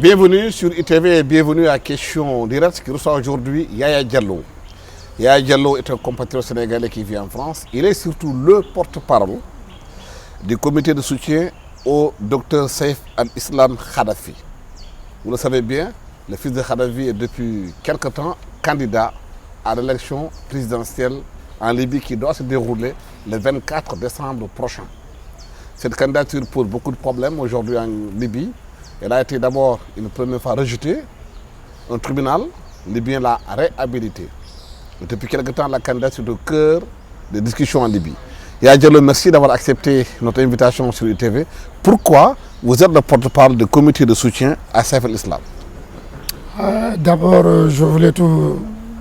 Bienvenue sur ITV et bienvenue à Question Directe qui reçoit aujourd'hui Yaya Diallo. Yaya Diallo est un compatriote sénégalais qui vit en France. Il est surtout le porte-parole du comité de soutien au docteur Saif al-Islam Kadhafi. Vous le savez bien, le fils de Kadhafi est depuis quelque temps candidat à l'élection présidentielle en Libye qui doit se dérouler le 24 décembre prochain. Cette candidature pose beaucoup de problèmes aujourd'hui en Libye. Elle a été d'abord une première fois rejetée. Un tribunal libyen l'a réhabilitée. Depuis quelque temps, la candidature est au cœur des discussions en Libye. Yaya Diallo, merci d'avoir accepté notre invitation sur ITV. Pourquoi vous êtes le porte-parole du comité de soutien à Saif al-Islam? D'abord, je voulais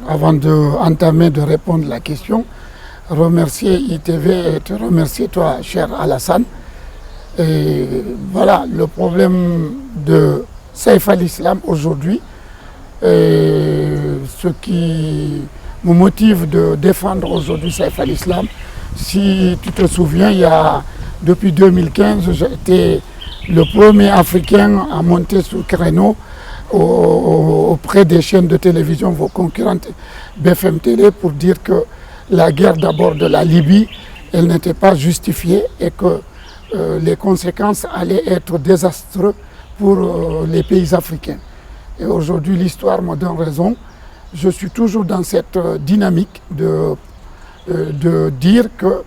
avant d'entamer, de répondre à la question, remercier ITV et te remercier toi, cher Alassane. Et voilà, le problème de Saif al-Islam aujourd'hui, ce qui me motive de défendre aujourd'hui Saif al-Islam, si tu te souviens, depuis 2015, j'ai été le premier Africain à monter sur le créneau auprès des chaînes de télévision, vos concurrentes BFM Télé, pour dire que la guerre d'abord de la Libye, elle n'était pas justifiée et que les conséquences allaient être désastreuses pour les pays africains. Et aujourd'hui, l'histoire me donne raison. Je suis toujours dans cette dynamique de dire que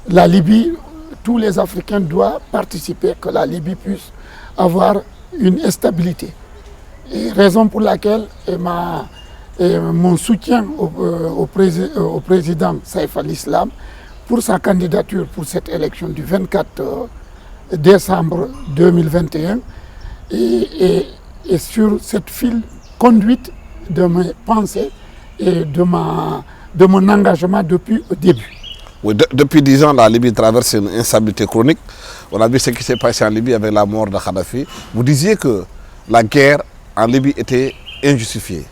la Libye, tous les Africains doivent participer, que la Libye puisse avoir une stabilité. Et raison pour laquelle mon soutien au président Saif al-Islam pour sa candidature pour cette élection du 24 décembre 2021 et sur cette file conduite de mes pensées et de mon engagement depuis le début. Oui, depuis 10 ans, la Libye traverse une instabilité chronique. On a vu ce qui s'est passé en Libye avec la mort de Kadhafi. Vous disiez que la guerre en Libye était injustifiée.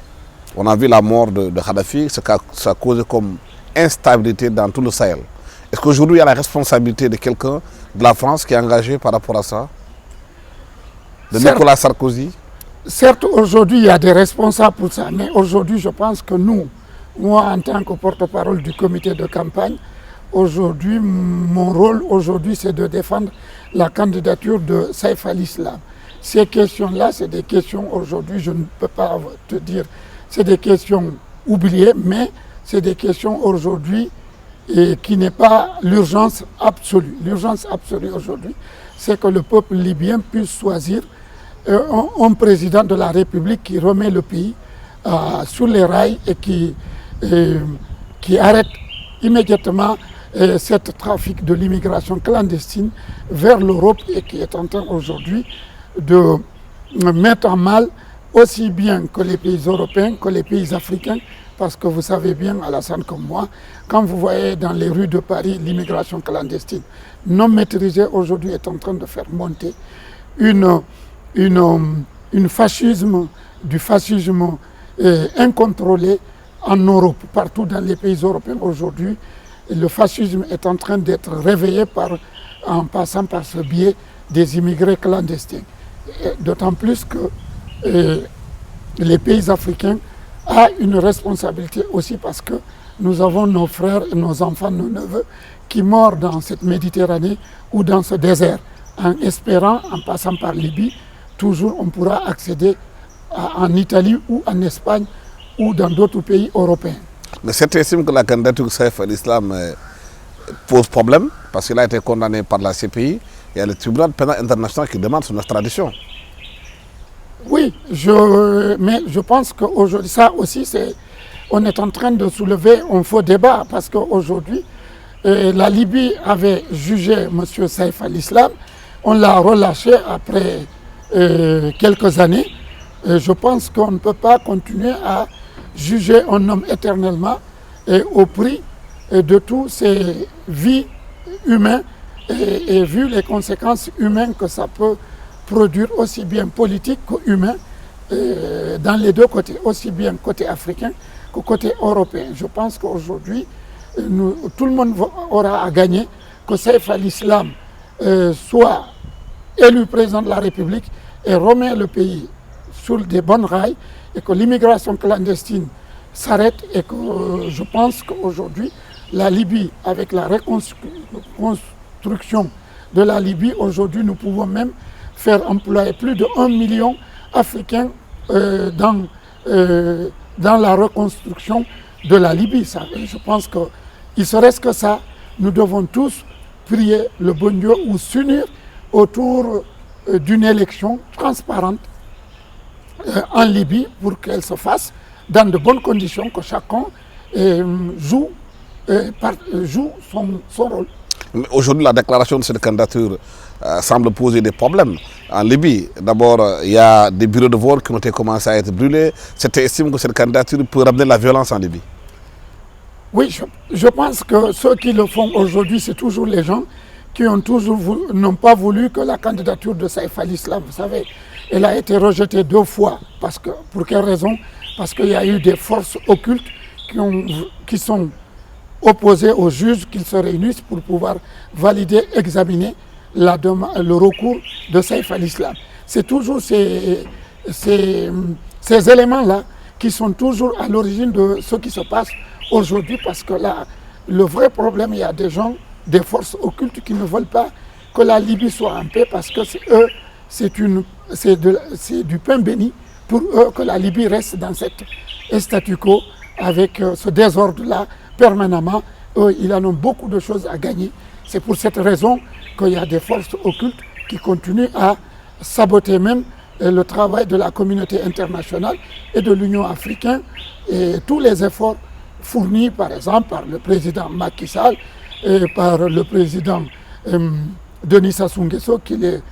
On a vu la mort de Kadhafi, ce que ça a causé comme instabilité dans tout le Sahel. Est-ce qu'aujourd'hui, il y a la responsabilité de quelqu'un de la France qui est engagé par rapport à ça? De Nicolas Sarkozy? Certes, aujourd'hui, il y a des responsables pour ça, mais aujourd'hui, je pense que moi, en tant que porte-parole du comité de campagne, aujourd'hui, mon rôle, aujourd'hui, c'est de défendre la candidature de Saif al-Islam. Ces questions-là, c'est des questions, aujourd'hui, je ne peux pas te dire, c'est des questions oubliées, mais c'est des questions aujourd'hui et qui n'est pas l'urgence absolue. L'urgence absolue aujourd'hui, c'est que le peuple libyen puisse choisir un président de la République qui remet le pays sur les rails et qui arrête immédiatement ce trafic de l'immigration clandestine vers l'Europe et qui est en train aujourd'hui de mettre en mal aussi bien que les pays européens que les pays africains. Parce que vous savez bien, Alassane comme moi, quand vous voyez dans les rues de Paris l'immigration clandestine non maîtrisée aujourd'hui est en train de faire monter du fascisme incontrôlé en Europe, partout dans les pays européens aujourd'hui. Le fascisme est en train d'être réveillé en passant par ce biais des immigrés clandestins. D'autant plus que les pays africains a une responsabilité aussi parce que nous avons nos frères, nos enfants, nos neveux qui meurent dans cette Méditerranée ou dans ce désert. En espérant, en passant par Libye, toujours on pourra accéder en Italie ou en Espagne ou dans d'autres pays européens. Mais certains estiment que la candidature de Saif al-Islam pose problème parce qu'il a été condamné par la CPI et le tribunal pénal international qui demande son extradition. Oui, mais je pense qu'aujourd'hui, ça aussi, on est en train de soulever un faux débat parce qu'aujourd'hui, la Libye avait jugé M. Saif al-Islam, on l'a relâché après quelques années Et je pense qu'on ne peut pas continuer à juger un homme éternellement et au prix de toutes ces vies humaines et vu les conséquences humaines que ça peut produire aussi bien politique qu'humain dans les deux côtés, aussi bien côté africain que côté européen. Je pense qu'aujourd'hui, tout le monde aura à gagner que Saïf al-Islam soit élu président de la République et remet le pays sur des bonnes rails et que l'immigration clandestine s'arrête et que je pense qu'aujourd'hui, la Libye, avec la reconstruction de la Libye, aujourd'hui nous pouvons même faire employer plus de 1 million d'Africains dans la reconstruction de la Libye. Ça, je pense qu'il serait que ça, nous devons tous prier le bon Dieu ou s'unir autour d'une élection transparente en Libye pour qu'elle se fasse dans de bonnes conditions, que chacun joue son rôle. Aujourd'hui, la déclaration de cette candidature semble poser des problèmes en Libye. D'abord, il y a des bureaux de vote qui ont commencé à être brûlés. Certains estiment que cette candidature peut ramener la violence en Libye. Oui, je pense que ceux qui le font aujourd'hui, c'est toujours les gens qui n'ont pas voulu que la candidature de Saïf al-Islam, vous savez, elle a été rejetée 2 fois. Pour quelle raison? Parce qu'il y a eu des forces occultes qui sont opposées aux juges qu'ils se réunissent pour pouvoir valider, examiner le recours de Saïf al-Islam. C'est toujours ces éléments-là qui sont toujours à l'origine de ce qui se passe aujourd'hui, parce que là, le vrai problème, il y a des gens, des forces occultes qui ne veulent pas que la Libye soit en paix, parce que c'est du pain béni pour eux que la Libye reste dans cette statu quo avec ce désordre-là permanemment. Eux, ils en ont beaucoup de choses à gagner. C'est pour cette raison qu'il y a des forces occultes qui continuent à saboter même le travail de la communauté internationale et de l'Union africaine et tous les efforts fournis par exemple par le président Macky Sall et par le président Denis Sassou Nguesso, qui est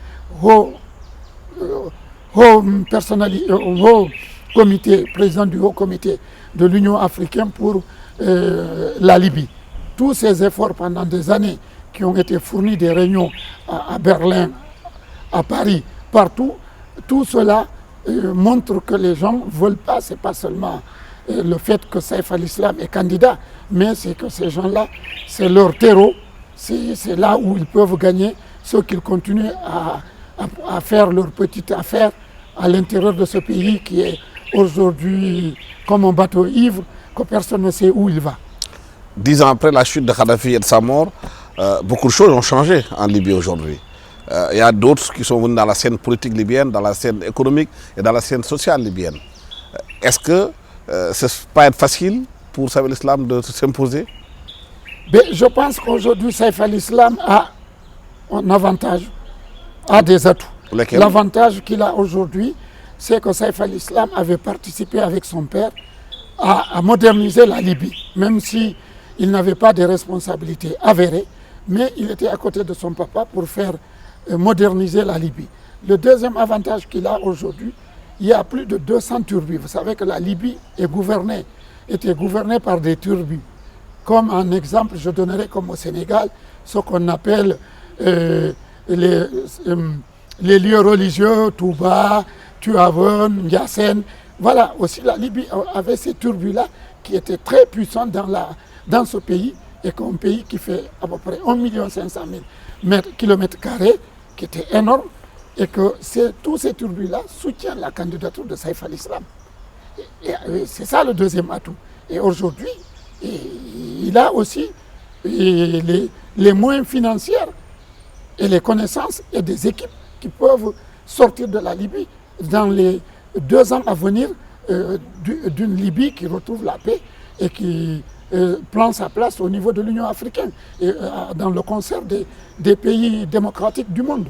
président du haut comité de l'Union africaine pour la Libye. Tous ces efforts pendant des années qui ont été fournis, des réunions à Berlin, à Paris, partout, tout cela montre que les gens ne veulent pas, c'est pas seulement le fait que Saïf al-Islam est candidat, mais c'est que ces gens-là, c'est leur terreau, c'est là où ils peuvent gagner, ceux qui continuent à faire leur petite affaire à l'intérieur de ce pays qui est aujourd'hui comme un bateau ivre, que personne ne sait où il va. 10 ans après la chute de Kadhafi et de sa mort, beaucoup de choses ont changé en Libye aujourd'hui. Il y a d'autres qui sont venus dans la scène politique libyenne, dans la scène économique et dans la scène sociale libyenne. Est-ce que ce n'est pas facile pour Saïf al-Islam de s'imposer? Je pense qu'aujourd'hui, Saïf al-Islam a un avantage, a des atouts. L'avantage qu'il a aujourd'hui, c'est que Saïf al-Islam avait participé avec son père à moderniser la Libye, même si il n'avait pas de responsabilités avérées, mais il était à côté de son papa pour faire moderniser la Libye. Le deuxième avantage qu'il a aujourd'hui, il y a plus de 200 turbis. Vous savez que la Libye était gouvernée par des turbis. Comme un exemple, je donnerai comme au Sénégal, ce qu'on appelle les lieux religieux, Touba, Tuaven, Yassen. Voilà, aussi la Libye avait ces turbis-là qui étaient très puissants dans ce pays, et qu'un pays qui fait à peu près 1 500 000 km², qui était énorme, et que tous ces turbis-là soutiennent la candidature de Saïf al-Islam. Et c'est ça le deuxième atout. Et aujourd'hui, il a aussi les moyens financiers et les connaissances et des équipes qui peuvent sortir de la Libye dans les 2 ans à venir d'une Libye qui retrouve la paix et qui prend sa place au niveau de l'Union africaine et dans le concert des pays démocratiques du monde.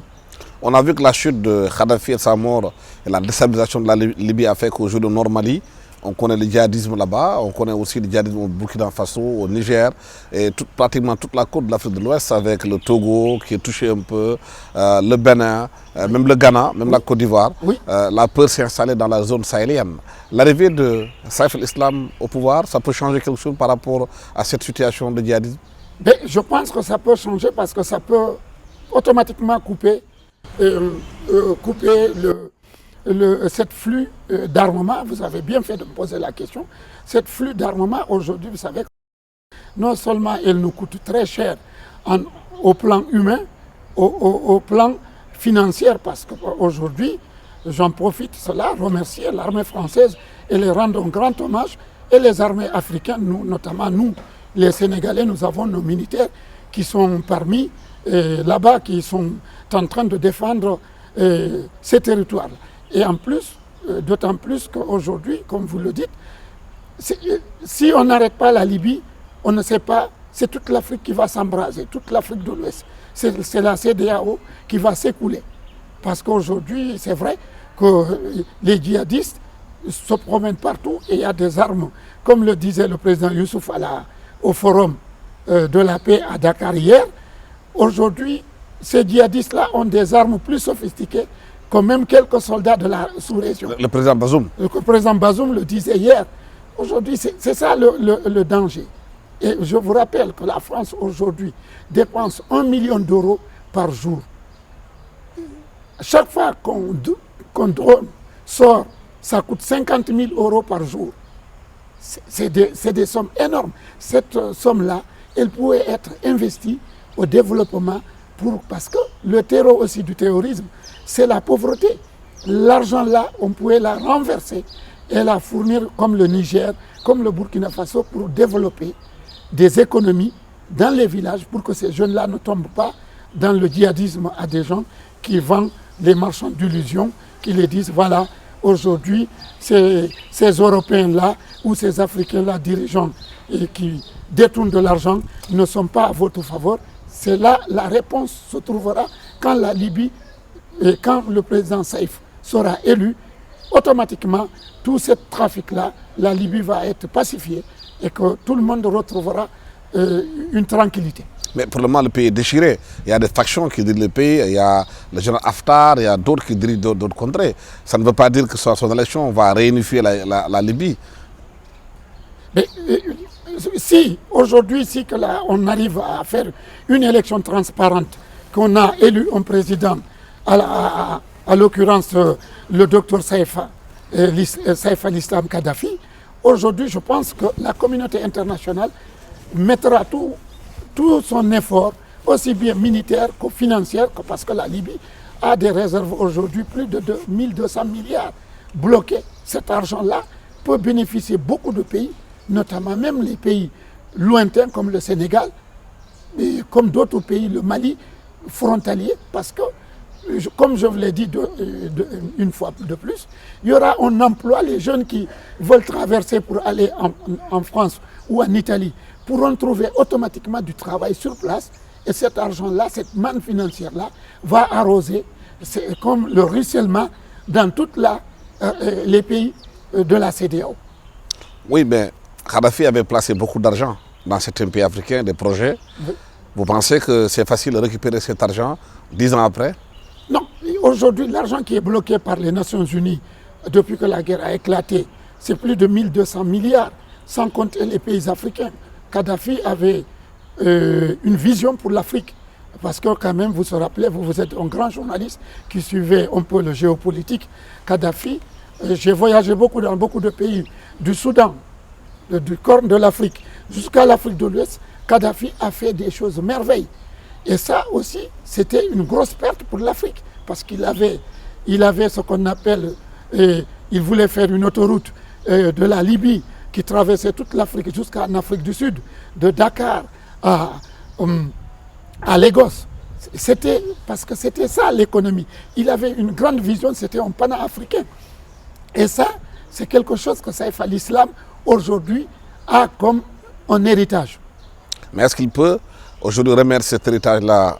On a vu que la chute de Kadhafi et sa mort et la déstabilisation de la Libye a fait qu'au jour de Nord Mali, On connaît le djihadisme là-bas, on connaît aussi le djihadisme au Burkina Faso, au Niger, et pratiquement toute la côte de l'Afrique de l'Ouest, avec le Togo qui est touché un peu, le Bénin, même le Ghana, même la Côte d'Ivoire. Oui. La peur s'est installée dans la zone sahélienne. L'arrivée de Saïf al-Islam au pouvoir, ça peut changer quelque chose par rapport à cette situation de djihadisme? Mais je pense que ça peut changer parce que ça peut automatiquement couper cette flux d'armement. Vous avez bien fait de me poser la question. Cette flux d'armement, aujourd'hui, vous savez, non seulement elle nous coûte très cher au plan humain, au plan financier, parce qu'aujourd'hui, j'en profite cela, remercier l'armée française et les rendre un grand hommage, et les armées africaines, nous, notamment nous, les Sénégalais, nous avons nos militaires qui sont parmi là-bas, qui sont en train de défendre ces territoires. Et en plus, d'autant plus qu'aujourd'hui, comme vous le dites, si on n'arrête pas la Libye, on ne sait pas, c'est toute l'Afrique qui va s'embraser, toute l'Afrique de l'Ouest. C'est la CEDEAO qui va s'écouler. Parce qu'aujourd'hui, c'est vrai que les djihadistes se promènent partout et il y a des armes, comme le disait le président Youssouf au forum de la paix à Dakar hier. Aujourd'hui, ces djihadistes-là ont des armes plus sophistiquées que même quelques soldats de la sous-région. Le président Bazoum. Le président Bazoum le disait hier. Aujourd'hui, c'est ça le danger. Et je vous rappelle que la France, aujourd'hui, dépense 1 million d'euros par jour. Chaque fois qu'un drone sort, ça coûte 50 000 euros par jour. C'est des sommes énormes. Cette somme-là, elle pourrait être investie au développement parce que le terreau aussi du terrorisme, c'est la pauvreté. L'argent là, on pourrait la renverser et la fournir comme le Niger, comme le Burkina Faso pour développer des économies dans les villages pour que ces jeunes-là ne tombent pas dans le djihadisme à des gens qui vendent les marchands d'illusions, qui les disent voilà, aujourd'hui, ces Européens-là ou ces Africains-là dirigeants et qui détournent de l'argent ne sont pas à votre faveur. C'est là la réponse se trouvera quand la Libye et quand le président Saïf sera élu. Automatiquement, tout ce trafic-là, la Libye va être pacifiée et que tout le monde retrouvera une tranquillité. Mais pour le moment, le pays est déchiré. Il y a des factions qui dirigent le pays, il y a le général Haftar, il y a d'autres qui dirigent d'autres contrées. Ça ne veut pas dire que son élection va réunifier la Libye. Mais si, aujourd'hui, on arrive à faire une élection transparente, qu'on a élu un président, à l'occurrence le docteur Saïf al-Islam Kadhafi, aujourd'hui, je pense que la communauté internationale mettra tout son effort, aussi bien militaire que financier, parce que la Libye a des réserves aujourd'hui, plus de 1200 milliards bloqués. Cet argent-là peut bénéficier beaucoup de pays, notamment même les pays lointains comme le Sénégal, et comme d'autres pays, le Mali, frontalier, parce que, comme je vous l'ai dit une fois de plus, il y aura un emploi, les jeunes qui veulent traverser pour aller en France ou en Italie, pourront trouver automatiquement du travail sur place et cet argent-là, cette manne financière-là, va arroser, c'est comme le ruissellement dans tous les pays de la CEDEAO. Oui, mais Kadhafi avait placé beaucoup d'argent dans certains pays africains, des projets. Oui. Vous pensez que c'est facile de récupérer cet argent 10 ans après? Non, aujourd'hui, l'argent qui est bloqué par les Nations Unies depuis que la guerre a éclaté, c'est plus de 1200 milliards, sans compter les pays africains. Kadhafi avait une vision pour l'Afrique. Parce que quand même, vous vous rappelez, vous êtes un grand journaliste qui suivait un peu le géopolitique. Kadhafi, j'ai voyagé beaucoup dans beaucoup de pays, du Soudan, du Corne de l'Afrique, jusqu'à l'Afrique de l'Ouest. Kadhafi a fait des choses merveilleuses. Et ça aussi, c'était une grosse perte pour l'Afrique. Parce qu'il avait ce qu'on appelle, il voulait faire une autoroute de la Libye qui traversait toute l'Afrique jusqu'en Afrique du Sud, de Dakar à Lagos. C'était parce que c'était ça l'économie. Il avait une grande vision, c'était un pan-africain. Et ça, c'est quelque chose que Saïf al-Islam aujourd'hui a comme un héritage. Mais est-ce qu'il peut aujourd'hui remettre cet héritage-là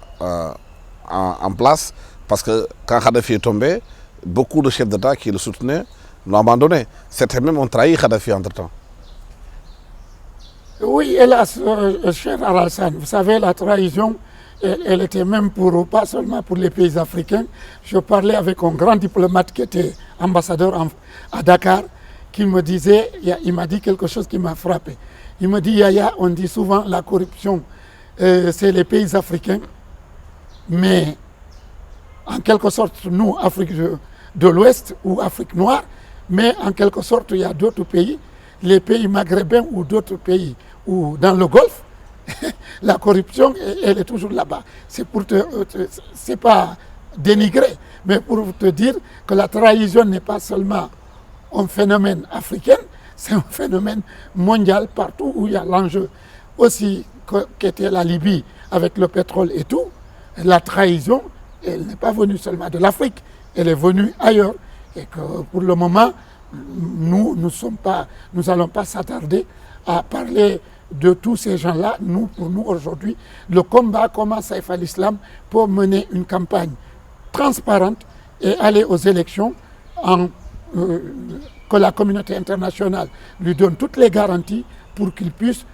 en place? Parce que quand Kadhafi est tombé, beaucoup de chefs d'État qui le soutenaient l'ont abandonné. Certains même ont trahi Kadhafi entre-temps. Oui, hélas, cher Alassane, vous savez, la trahison, elle était même pas seulement pour les pays africains. Je parlais avec un grand diplomate qui était ambassadeur à Dakar, qui me disait, il m'a dit quelque chose qui m'a frappé. Il me dit, Yaya, on dit souvent la corruption, c'est les pays africains, mais en quelque sorte, nous, Afrique de l'Ouest ou Afrique noire, mais en quelque sorte, il y a d'autres pays, les pays maghrébins ou d'autres pays, ou dans le Golfe, la corruption, elle est toujours là-bas. C'est pas dénigré, mais pour te dire que la trahison n'est pas seulement un phénomène africain, c'est un phénomène mondial partout où il y a l'enjeu. Aussi qu'était la Libye avec le pétrole et tout, la trahison, elle n'est pas venue seulement de l'Afrique, elle est venue ailleurs. Et que pour le moment, nous n'allons pas s'attarder à parler de tous ces gens-là. Pour nous aujourd'hui, le combat commence à l'islam pour mener une campagne transparente et aller aux élections que la communauté internationale lui donne toutes les garanties pour qu'il puisse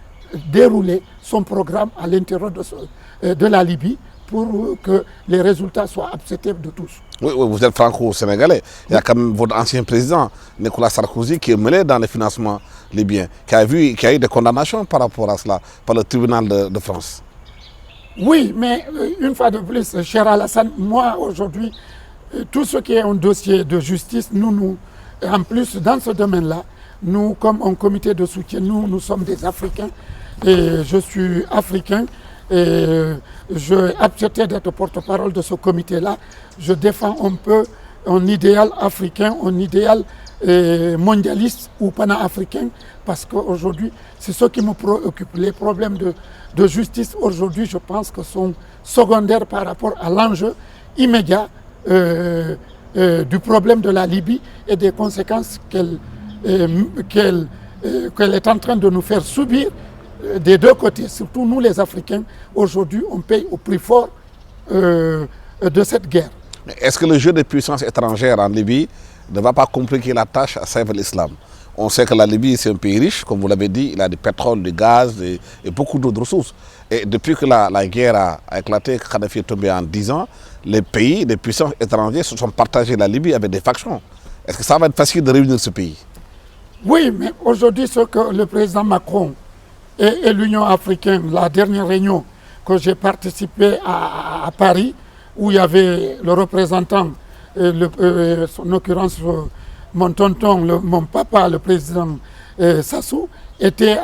dérouler son programme à l'intérieur de la Libye pour que les résultats soient acceptables de tous. Oui, vous êtes franco-sénégalais. Il y a quand même votre ancien président, Nicolas Sarkozy, qui est mêlé dans le financement libyen, qui a eu des condamnations par rapport à cela, par le tribunal de France. Oui, mais une fois de plus, cher Alassane, moi aujourd'hui, tout ce qui est un dossier de justice, en plus dans ce domaine-là, nous, comme un comité de soutien, nous sommes des Africains, et je suis africain, et j'ai accepté d'être porte-parole de ce comité-là. Je défends un peu un idéal africain, un idéal mondialiste ou pan-africain, parce qu'aujourd'hui, c'est ce qui me préoccupe. Les problèmes de justice aujourd'hui, je pense que sont secondaires par rapport à l'enjeu immédiat du problème de la Libye et des conséquences qu'elle est en train de nous faire subir des deux côtés. Surtout nous les Africains, aujourd'hui, on paye au prix fort de cette guerre. Est-ce que le jeu des puissances étrangères en Libye ne va pas compliquer la tâche à Saïf al-Islam? On sait que la Libye, c'est un pays riche, comme vous l'avez dit, il a du pétrole, du gaz et beaucoup d'autres ressources. Et depuis que la guerre a éclaté, que Kadhafi est tombé en 10 ans, les pays, les puissances étrangères se sont partagés la Libye avec des factions. Est-ce que ça va être facile de réunir ce pays? Oui, mais aujourd'hui, ce que le président Macron et l'Union africaine, la dernière réunion que j'ai participé à Paris, où il y avait le représentant, en l'occurrence mon tonton, mon papa, le président Sassou, était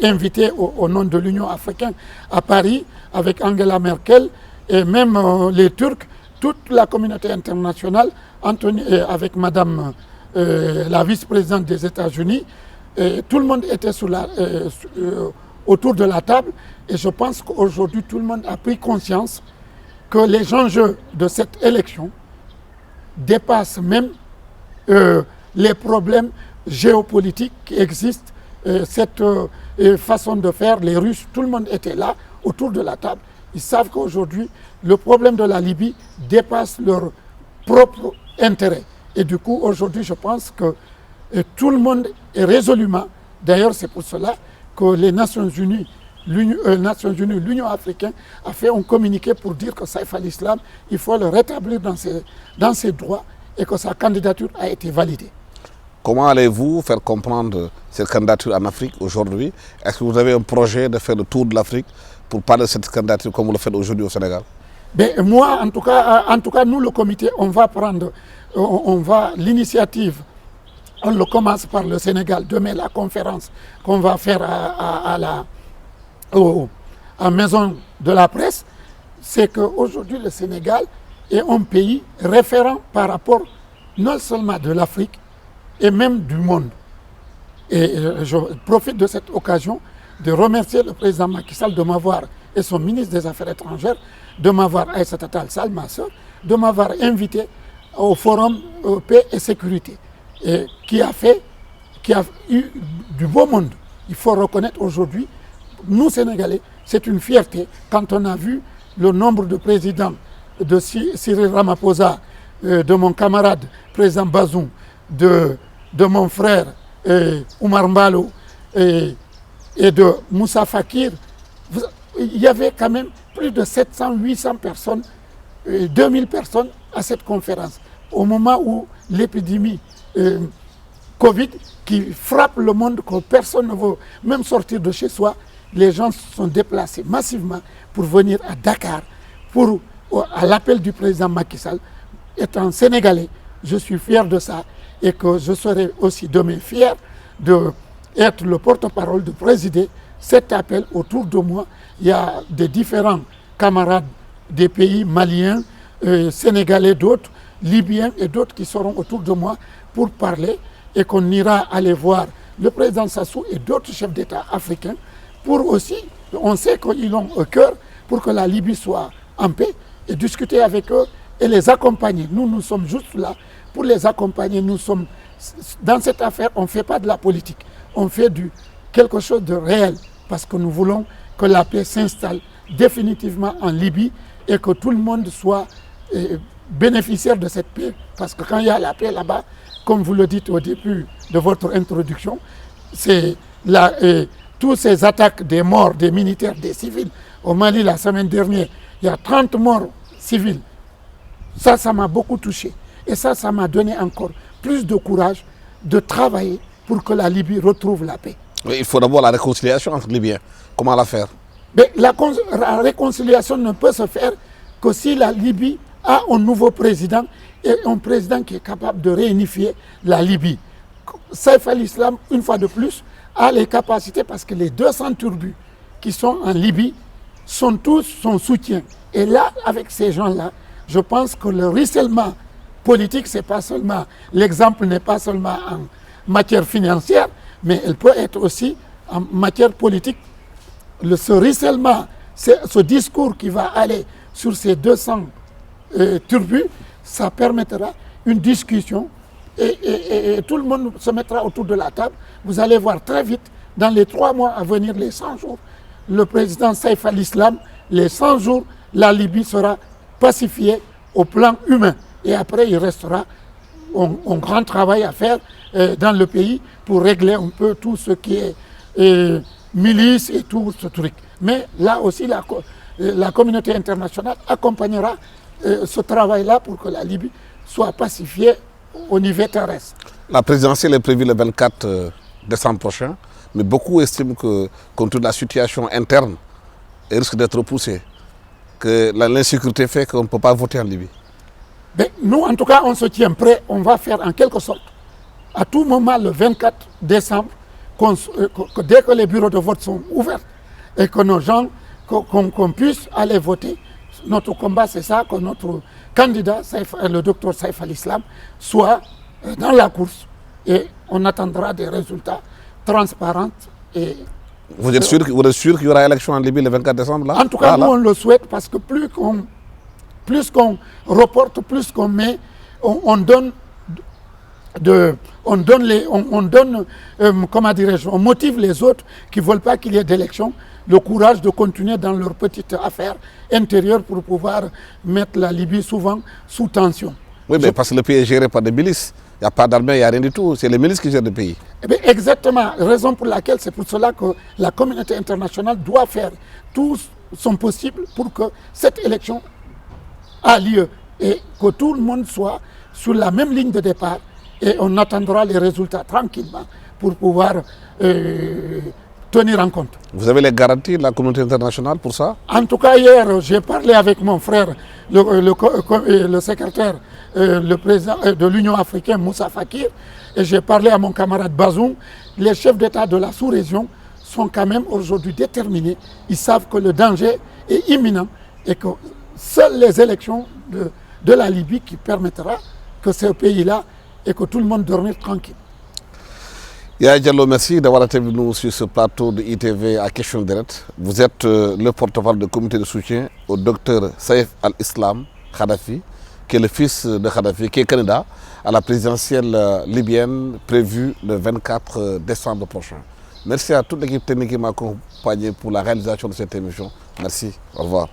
invité au nom de l'Union africaine à Paris avec Angela Merkel et même les Turcs, toute la communauté internationale, avec Madame la vice-présidente des États-Unis. Tout le monde était autour de la table et je pense qu'aujourd'hui tout le monde a pris conscience que les enjeux de cette élection dépassent même les problèmes géopolitiques qui existent, cette façon de faire. Les Russes, tout le monde était là autour de la table. Ils savent qu'aujourd'hui, le problème de la Libye dépasse leur propre intérêt. Et du coup, aujourd'hui, je pense que tout le monde est résolument, d'ailleurs c'est pour cela que les Nations Unies, l'Union africaine a fait un communiqué pour dire que Saïf al-Islam, il faut le rétablir dans ses droits et que sa candidature a été validée. Comment allez-vous faire comprendre cette candidature en Afrique aujourd'hui? Est-ce que vous avez un projet de faire le tour de l'Afrique pour parler de cette candidature comme vous le faites aujourd'hui au Sénégal? Ben, moi, en tout cas, nous, le comité, on va l'initiative. On le commence par le Sénégal. Demain, la conférence qu'on va faire à la Maison de la Presse, c'est qu'aujourd'hui, le Sénégal est un pays référent par rapport non seulement de l'Afrique, et même du monde. Et je profite de cette occasion de remercier le président Macky Sall de m'avoir, et son ministre des Affaires étrangères, de m'avoir, Aïssata Tall Sall, ma soeur, de m'avoir invité au forum Paix et Sécurité, et qui a eu du beau monde. Il faut reconnaître aujourd'hui, nous Sénégalais, c'est une fierté quand on a vu le nombre de présidents de Cyril Ramaphosa, de mon camarade président Bazoum, de de mon frère Oumar Mbalo et de Moussa Fakir, il y avait quand même plus de 700, 800 personnes, 2000 personnes à cette conférence. Au moment où l'épidémie Covid qui frappe le monde, que personne ne veut même sortir de chez soi, les gens se sont déplacés massivement pour venir à Dakar, à l'appel du président Macky Sall. Étant sénégalais, je suis fier de ça et que je serai aussi demain fier d'être le porte-parole, de présider cet appel autour de moi. Il y a des différents camarades des pays maliens, sénégalais, d'autres, libyens et d'autres qui seront autour de moi pour parler et qu'on ira aller voir le président Sassou et d'autres chefs d'État africains pour aussi, on sait qu'ils ont au cœur pour que la Libye soit en paix et discuter avec eux et les accompagner. Nous sommes juste là pour les accompagner. Nous sommes dans cette affaire, on ne fait pas de la politique, on fait quelque chose de réel parce que nous voulons que la paix s'installe définitivement en Libye et que tout le monde soit bénéficiaire de cette paix. Parce que quand il y a la paix là-bas, comme vous le dites au début de votre introduction, c'est toutes ces attaques des morts, des militaires, des civils. Au Mali, la semaine dernière, il y a 30 morts civils. Ça m'a beaucoup touché. Et ça m'a donné encore plus de courage de travailler pour que la Libye retrouve la paix. Mais il faut d'abord la réconciliation entre Libyens. Comment la faire? Mais la réconciliation ne peut se faire que si la Libye a un nouveau président et un président qui est capable de réunifier la Libye. Saif al-Islam, une fois de plus, a les capacités parce que les 200 turbus qui sont en Libye sont tous son soutien. Et là, avec ces gens-là, je pense que le ruissellement politique, c'est pas seulement, l'exemple n'est pas seulement en matière financière, mais elle peut être aussi en matière politique. Ce ruissellement, ce discours qui va aller sur ces 200 turbus, ça permettra une discussion et tout le monde se mettra autour de la table. Vous allez voir très vite, dans les 3 mois à venir, les 100 jours, le président Saif al-Islam, les 100 jours, la Libye sera pacifiée au plan humain. Et après, il restera un grand travail à faire dans le pays pour régler un peu tout ce qui est milice et tout ce truc. Mais là aussi, la communauté internationale accompagnera ce travail-là pour que la Libye soit pacifiée au niveau terrestre. La présidentielle est prévue le 24 décembre prochain, mais beaucoup estiment que, compte tenu de la situation interne, elle risque d'être repoussée, que l'insécurité fait qu'on ne peut pas voter en Libye. Mais nous, en tout cas, on se tient prêt. On va faire en quelque sorte, à tout moment, le 24 décembre, dès que les bureaux de vote sont ouverts et que nos gens, qu'on puisse aller voter. Notre combat, c'est ça, que notre candidat, le docteur Saif al-Islam, soit dans la course et on attendra des résultats transparents. Et vous êtes sûr qu'il y aura élection en Libye le 24 décembre là? En tout cas, nous, on le souhaite parce que plus qu'on reporte, plus qu'on met, on motive les autres qui ne veulent pas qu'il y ait d'élection, le courage de continuer dans leur petite affaire intérieure pour pouvoir mettre la Libye souvent sous tension. Oui, mais parce que le pays est géré par des milices. Il n'y a pas d'armée, il n'y a rien du tout. C'est les milices qui gèrent le pays. Eh bien, exactement. Raison pour laquelle, c'est pour cela que la communauté internationale doit faire tout son possible pour que cette élection a lieu et que tout le monde soit sur la même ligne de départ et on attendra les résultats tranquillement pour pouvoir tenir en compte. Vous avez les garanties de la communauté internationale pour ça? En tout cas, hier, j'ai parlé avec mon frère, le secrétaire, le président de l'Union africaine, Moussa Fakir, et j'ai parlé à mon camarade Bazoum. Les chefs d'État de la sous-région sont quand même aujourd'hui déterminés. Ils savent que le danger est imminent et que seules les élections de la Libye qui permettra que ce pays-là et que tout le monde dormir tranquille. Yaya Diallo, merci d'avoir été avec nous sur ce plateau de ITV à Question Directe. Vous êtes le porte-parole du comité de soutien au docteur Saif al-Islam Kadhafi, qui est le fils de Kadhafi, qui est candidat à la présidentielle libyenne prévue le 24 décembre prochain. Merci à toute l'équipe technique qui m'a accompagné pour la réalisation de cette émission. Merci, au revoir.